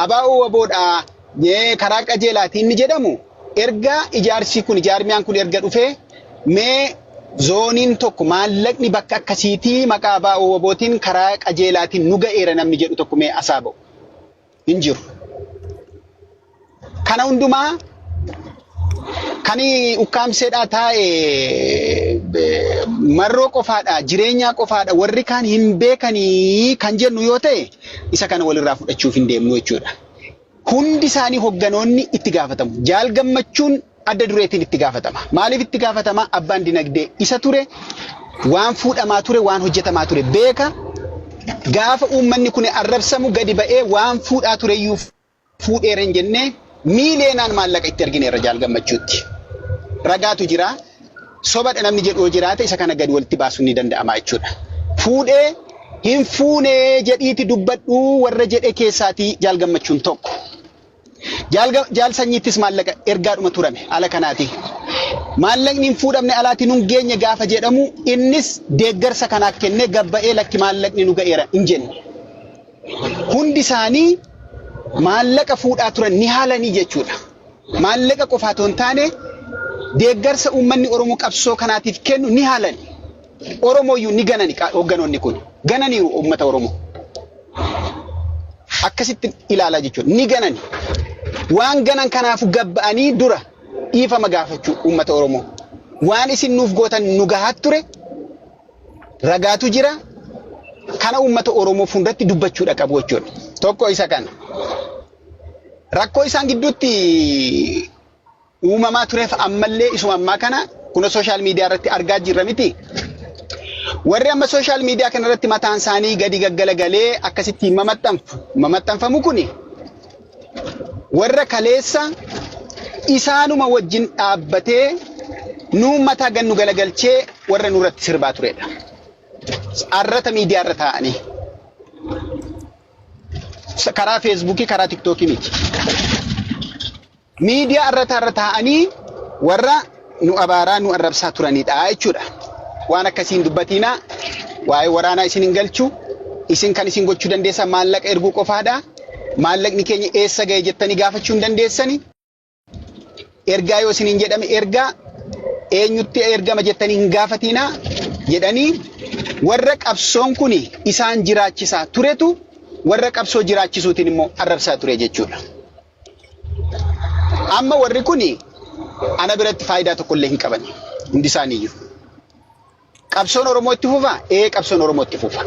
Abaa'oo waboodha karaa qajeelaatiin inni jedhamu erga ijaarsi kun ijaarmiyaan kun erga dhufee mee zooniin tokko maallaqni bakka akkasiitii maqaa abaa'oo wabootiin karaa qajeelaatiin nu ga'eera namni jedhu tokko mee asaa ba'u hin jiru. Kana hundumaa kan ukkaamseedhaa taa'e marroo qofaadha jireenyaa qofaadha warri kaan hin beekanii kan jennu yoo ta'e isa kana walirraa fudhachuuf hin deemnu jechuudha. Hundi isaanii hogganoonni itti gaafatamu. Jaal Gammachuun adda dureetiin itti gaafatama. Maaliif itti gaafatama? Abbaan dinagdee isa ture waan fuudhamaa ture waan hojjetamaa ture beeka. Gaafa uummanni kun arrabsamu gadi ba'ee waan fuudhaa tureyyuu fuudheera hin jennee miileenaan maallaqa itti argineerra Jaal Gammachuutti. Ragaatu jira. Sobadha namni jedhu jiraate isa kana gadi walitti baasuun ni danda'ama jechuudha. Fuudhee hin fuunee jedhiiti dubbadhu warra jedhe keessaatii Jaal Gammachuun tokko. Jaal Sanyiittis maallaqa ergaadhuma turame ala kanaati. Maallaqni hin fuudhamne alaati nun geenye gaafa jedhamu innis deeggarsa kanaaf kennee gabba'ee lakki maallaqni nu ga'eera hin jenne. Hundi isaanii maallaqa fuudhaa turan ni haalanii jechuudha. Maallaqa qofaa otoo hin taane deeggarsa uummanni Oromoo qabsoo kanaatiif kennu ni haalani. Oromooyyuu ni ganani hogganoonni kun. Gananiiru uummata Oromoo. Akkasitti ilaalaa jechuudha. Ni ganani. Waan ganan kanaafu gabba'anii dura dhiifama gaafachuu uummata Oromoo. Waan isin nuuf gootan nu gahaat ture ragaatu jira. Kana uummata Oromoo fuulduratti dubbachuudha qabu jechuudha. Tokko isa kana. Rakkoo isaan gidduutti uumamaa tureef ammallee isuma ammaa kana kuna sooshaal miidiyaa irratti argaa jirra miti. Warri amma sooshaal miidiyaa kana irratti mataan isaanii gadi gaggalagalee akkasitti mamaxxanfamu kuni warra kaleessa isaanuma wajjin dhaabbatee nuu mataa gannu galagalchee warra nurratti sirbaa turedha. Arrata miidiyaa irra taa'anii karaa feesbuukii karaa tiktookii miti. Miidiyaa irra taa'anii warra nu abaaraa nu arrabsaa turanidha jechuudha. Waan akkasiin dubbatiina waa'ee waraanaa isin hin galchu isin kan isin gochuu dandeessan maallaqa erguu qofaadha. Maallaqni keenya eessa ga'e jettanii gaafachuu hin dandeessani. Ergaa yoo isin hin jedhame ergaa eenyutti ergama jettanii hin gaafatiina jedhanii warra qabsoon kuni isaan jiraachisaa turetu warra qabsoo jiraachisuutiin immoo arrabsaa ture jechuudha. Amma warri kuni ana biratti faayidaa tokkollee hin qaban hundi isaaniiyyuu. Qabsoon Oromoo itti fufa? Qabsoon Oromoo itti fufa.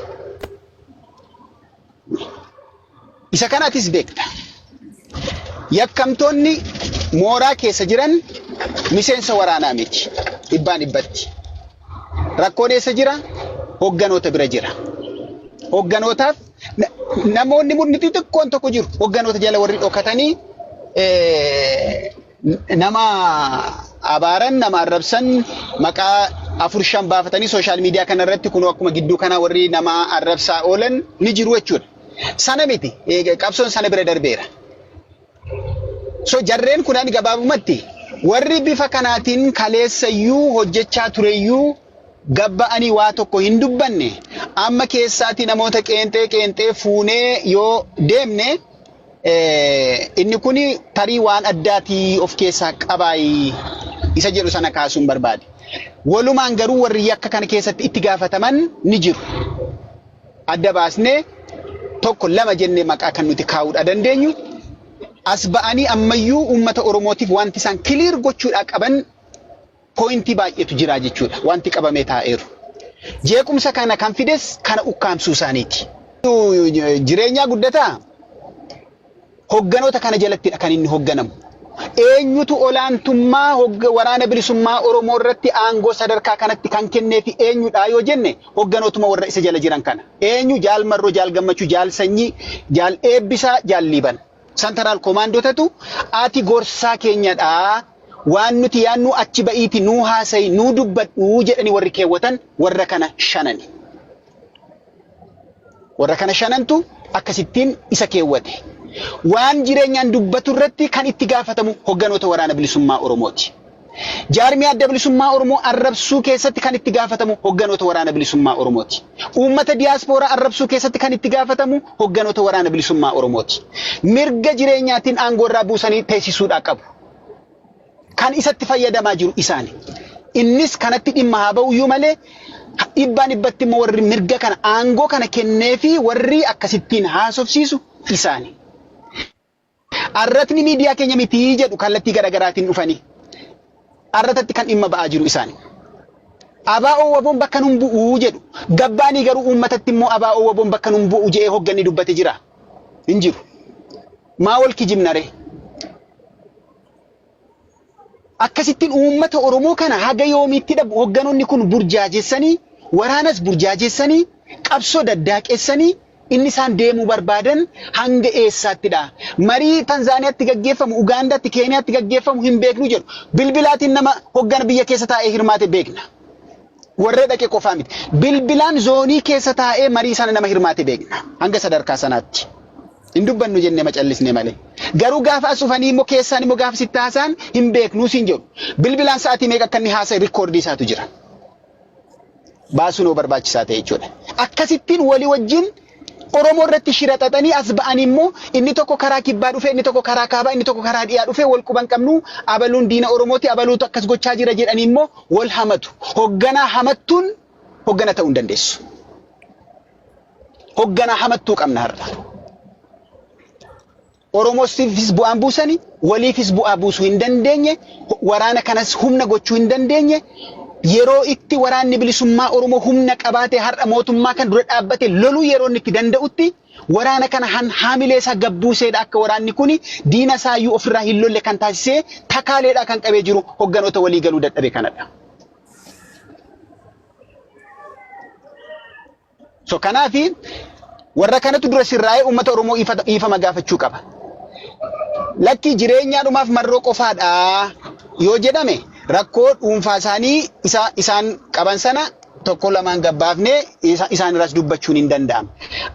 Isa kanaatis beekta. Yakkamtoonni mooraa keessa jiran miseensa waraanaa miti. Dhibbaan dhibbatti. Rakkoon eessa jira? Hogganoota bira jira. Hogganootaaf namoonni murni xixiqqoon tokko jiru. Hogganoota jala warri dhokatanii nama abaaran nama arrabsan maqaa 4-5 baafatanii sooshaal miidiyaa kana irratti kun akkuma gidduu kana warri nama arrabsaa oolan ni jiru jechuudha. Sana miti qabsoon sana bira darbeera. So jarreen kunaan gabaabumatti warri bifa kanaatiin kaleessayyuu hojjechaa tureyyuu gabba'anii waa tokko hin dubbanne amma keessaatti namoota qeenxee fuunee yoo deemne inni kuni tarii waan addaatii of keessaa qabaayi isa jedhu sana kaasuun barbaade. Walumaan garuu warri yakka kana keessatti itti gaafataman ni jiru. Adda baasnee tokko lama jennee maqaa kan nuti kaa'uudha dandeenyu. As ba'anii ammayyuu uummata Oromootiif wanti isaan kiliir gochuudha qaban pointii baay'eetu jira jechuudha. Wanti qabamee taa'eeru. Jeequmsa kana kan fides kana ukkaamsuu isaaniiti. Jireenyaa guddataa hogganoota kana jalattidha kan inni hogganamu. Eenyutu olaantummaa waraana bilisummaa Oromoo irratti aangoo sadarkaa kanatti kan kennee fi eenyudha yoo jenne hogganootuma warra isa jala jiran kana. Eenyu Jaal Marroo, Jaal Gammachuu, Jaal Sanyii, Jaal Eebbisaa, Jaal Liiban. Santaraal Koomaandootatu ati gorsaa keenyadhaa. Waan nuti yaannu achi ba'iiti nuu haasayi nuu dubbadhu jedhanii warri keewwatan warra kana shanani. Warra kana shanantu akkasittiin isa keewwate. Waan jireenyaan dubbatu irratti kan itti gaafatamu hogganoota waraana bilisummaa Oromooti. Jaarmiyaa adda bilisummaa Oromoo arrabsuu keessatti kan itti gaafatamu hogganoota waraana bilisummaa Oromooti. Uummata diyaaspooraa arrabsuu keessatti kan itti gaafatamu hogganoota waraana bilisummaa Oromooti. Mirga jireenyaatiin aangoo irraa buusanii teessisuudhaa qabu. Kan isatti fayyadamaa jiru isaani. Innis kanatti dhimma haa ba'uyyuu malee dhibbaan dhibbatti immoo warri mirga kana aangoo kana kennee fi warri akkasittiin haasofsiisu isaani. Arratni miidiyaa keenya mitii jedhu kallattii garaagaraatiin dhufanii. Arratatti kan dhimma ba'aa jiru isaani. Abaa'oo waboon bakka nun bu'uu jedhu. Gabbaanii garuu uummatatti immoo abaa'oo waboon bakka nun bu'u jedhee hogganni dubbate jira. Hin jiru. Maa wal kijibnare. Akkasittiin uummata Oromoo kana haga yoomiitti dhabu hogganoonni kun burjaajessanii waraanas burjaajessanii qabsoo daddaaqessanii inni isaan deemuu barbaadan hanga eessaattidha. Marii Tanzaaniyaatti gaggeeffamu, Ugaandaatti, Keeniyaatti gaggeeffamu hin beeknu jedhu. Bilbilaatiin nama hoggana biyya keessa taa'ee hirmaate beekna. Warree dhaqee qofaa miti. Bilbilaan zoonii keessa taa'ee marii sana nama hirmaate beekna. Hanga sadarkaa sanaatti. Hin dubbannu jennee macallisne malee. Garuu gaafa as dhufanii immoo keessaan immoo gaafa sitti haasaan hin beeknuu siin jedhu. Bilbilaan sa'aatii meeqa akka inni haasa'e rikoordii isaatu jira. Baasuun oo barbaachisaa ta'e jechuudha. Akkasittiin walii wajjin Oromoo irratti shira xaxanii as ba'anii immoo inni tokko karaa kibbaa dhufee inni tokko karaa kaabaa inni tokko karaa dhiyaa dhufee wal quban qabnu abaluun diina Oromooti abaluutu akkas gochaa jira jedhanii immoo wal hamatu. Hogganaa hamattuun hoggana ta'uu hin dandeessu. Hogganaa hamattuu qabna har'a. Oromoosiifis bu'aan buusanii waliifis bu'aa buusuu hin dandeenye waraana kanas humna gochuu hin dandeenye yeroo itti waraanni bilisummaa Oromoo humna qabaate har'a mootummaa kan dura dhaabbate loluu yeroo inni itti danda'utti waraana kana haamilee isaa gabbuuseedha akka waraanni kuni diina isaayyuu ofirraa hin lolle kan taasisee takaaleedha kan qabee jiru hogganoota walii galuu dadhabe kanadha. So kanaafi warra kanatu dura sirraa'ee uummata Oromoo iifama gaafachuu qaba. Lakki jireenyaadhumaaf marroo qofaadha yoo jedhame rakkoo dhuunfaa isaanii isaan qaban sana tokko lamaan gabbaafnee isaan irraas dubbachuun hin danda'amu.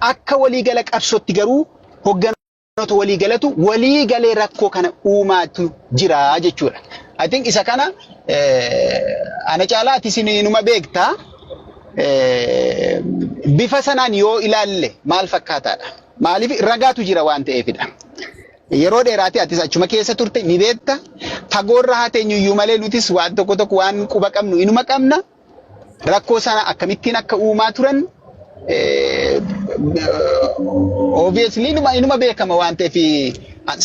Akka waliigala qabsootti garuu hogganoota waliigalatu waliigalee rakkoo kana uumaatu jira jechuudha. I think isa kana ana caalaa ati isin numa beektaa bifa sanaan yoo ilaalle maal fakkaataadha? Maaliif ragaatu jira waan ta'eefidha. Yeroo dheeraati atis achuma keessa turte ni beekta. Fagoorra haa teenyuyyuu malee nutis waan tokko tokko waan quba qabnu inuma qabna. Rakkoo sana akkamittiin akka uumaa turan obviously inuma beekama waan ta'eef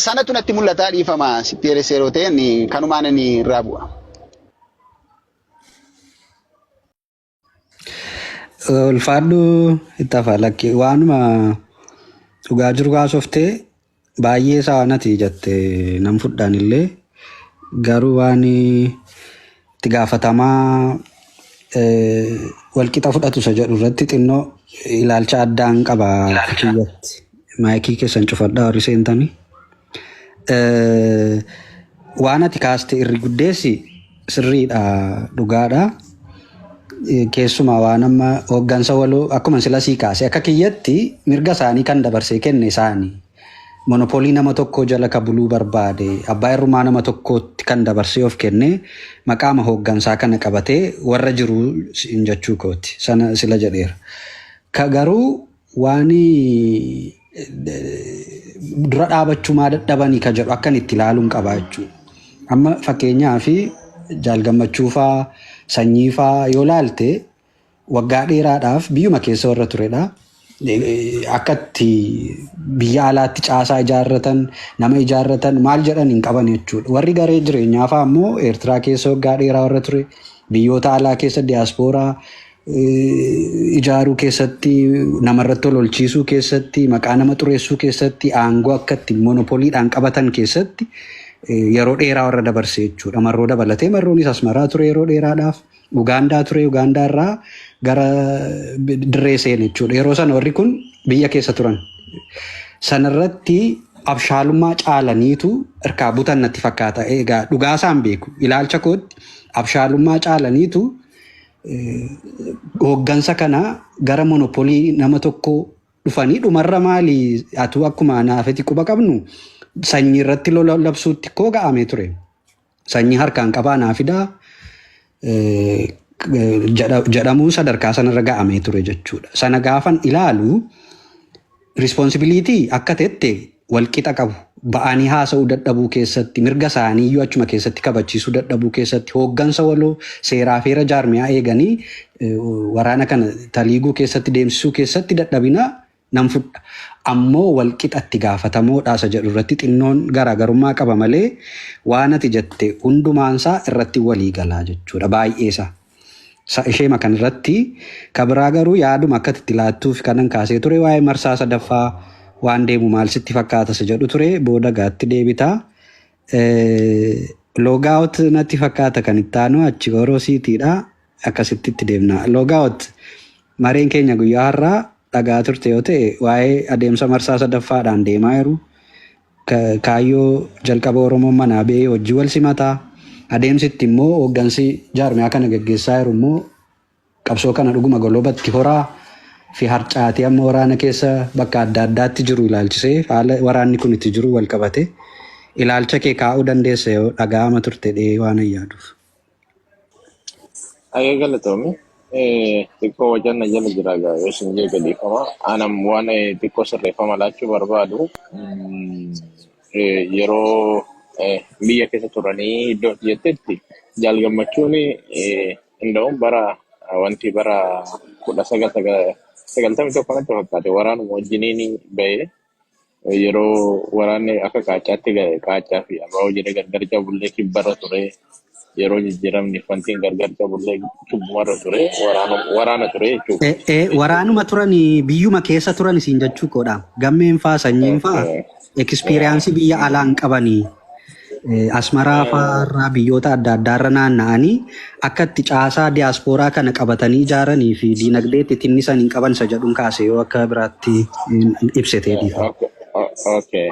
sanatu natti mul'ataa dhiifama sitti yeroo ta'e kanumaan inni irraa bu'a. Ulfaadhu itti hafa lakki waanuma dhugaa jiru kaasoftee baay'ee saanati jette nam fudhaan illee garuu waan itti gaafatamaa walqixa fudhatu isa jedhu irratti xinnoo ilaalcha addaan qaba kiyyatti maayikii keessan cufadhaa warri seentanii waan ati kaaste irri guddeessi sirriidha dhugaadha. Keessumaa waan amma hooggansa waloo akkuma sila sii kaase akka kiyyatti mirga isaanii kan dabarsee kenne isaanii monopolii nama tokko jala ka buluu barbaade abbaa irrumaa nama tokkootti kan dabarsee of kenne maqaama hooggansaa kana qabatee warra jiru hin jechuu kooti sana sila jedheera. Ka garuu waan dura dhaabachuu maa dadhabanii ka jedhu akkan itti ilaaluun qabaa jechuudha. Amma fakkeenyaa fi jaalgammachuufaa sanyiifaa yoo laalte waggaa dheeraadhaaf biyyuma keessa warra turedha. Akkatti biyya alaatti caasaa ijaarratan nama ijaarratan maal jedhan hin qaban jechuudha. Warri garee jireenyaafaa ammoo Eertiraa keessa waggaa dheeraa warra ture biyyoota alaa keessa diyaaspooraa ijaaruu keessatti namarratti lolchiisuu keessatti maqaa nama xureessuu keessatti aangoo akkatti monopoliidhaan qabatan keessatti yeroo dheeraa warra dabarsee jechuudha. Marroo dabalatee marroonis Asmaraa ture yeroo dheeraadhaaf Ugaandaa ture Ugaandaarraa gara dirree seene jechuudha. Yeroo sana warri kun biyya keessa turan. Sanarratti abshaalummaa caalaniitu hirkaa butan natti fakkaata. Egaa dhugaasaan beeku ilaalcha kootti abshaalummaa caalaniitu hooggansa kana gara monopolii nama tokko dhufanii dhumarra maali atu akkuma naafeti quba qabnu sanyii irratti labsuutti koo ga'amee ture. Sanyii harkaan qabaa naafidaa jedhamuun sadarkaa sanarra ga'amee ture jechuudha. Sana gaafan ilaalu rispoonsibiliitii akka ta'etti walqixa qabu. Ba'anii haasa'uu dadhabuu keessatti mirga isaanii iyyuu achuma keessatti kabachiisuu dadhabuu keessatti hooggansa waloo seeraa feera jaarmiyaa eeganii waraana kana taliiguu keessatti deemsisuu keessatti dadhabina nan fudha. Ammoo walqixatti gaafatamoodha isa jedhu irratti xinnoon garaagarummaa qaba malee waan ati jette hundumaansaa irratti walii galaa jechuudha baay'eesa. Ishee makan irratti kabiraa garuu yaaduma akka itti laattuuf kanan kaasee ture waa'ee marsaa sadaffaa waan deemu maal sitti fakkaata isa jedhu ture booda gaatti deebitaa. Loogaawot natti fakkaata kan itti aanu achi Oroosiitiidha akkasitti itti deemna. Loogaawot mareen keenya guyyaa har'aa dhagaa turte yoo ta'e waa'ee adeemsa marsaa sadaffaadhaan deemaa jiru kaayyoo jalqaba Oromoon manaa ba'ee hojii wal simataa adeemsitti immoo hooggansi jaarmiyaa kana gaggeessaa jiru immoo qabsoo kana dhuguma golobatti horaa fi harcaatee amma waraana keessa bakka adda addaatti jiru ilaalchisee haala waraanni kun itti jiru wal qabate ilaalcha kee kaa'uu dandeessa yoo dhaga'ama turte waan yaaduuf. Ayee galatoomii xiqqoo wajanna jala jira yoo isin jee gadiifama anam waan xiqqoo sirreeffama laachuu barbaadu yeroo biyya keessa turanii iddoo jettetti jaalgammachuun inda'uun bara wanti bara 1991 kanatti fakkaate waraanuma wajjiniin ba'ee yeroo waraanni akka qaacaatti qaacaa fi abbaa hojii gargar cabullee kibbarra ture yeroo jijjiiramni wantiin gargar cabullee kibbumarra ture waraana ture jechuudha. Waraanuma turan biyyuma keessa turan isiin jechuu koodha. Gammeen faa sanyiin faa ekspiriyaansii biyya alaan qabanii Asmaraa fa'aarraa biyyoota adda addaarra naanna'anii akka itti caasaa diyaaspooraa kana qabatanii ijaaranii fi diinagdeetti tinnisan hin qaban isa jedhuun kaase yoo akka biraatti ibsitee dhiifa. Okay.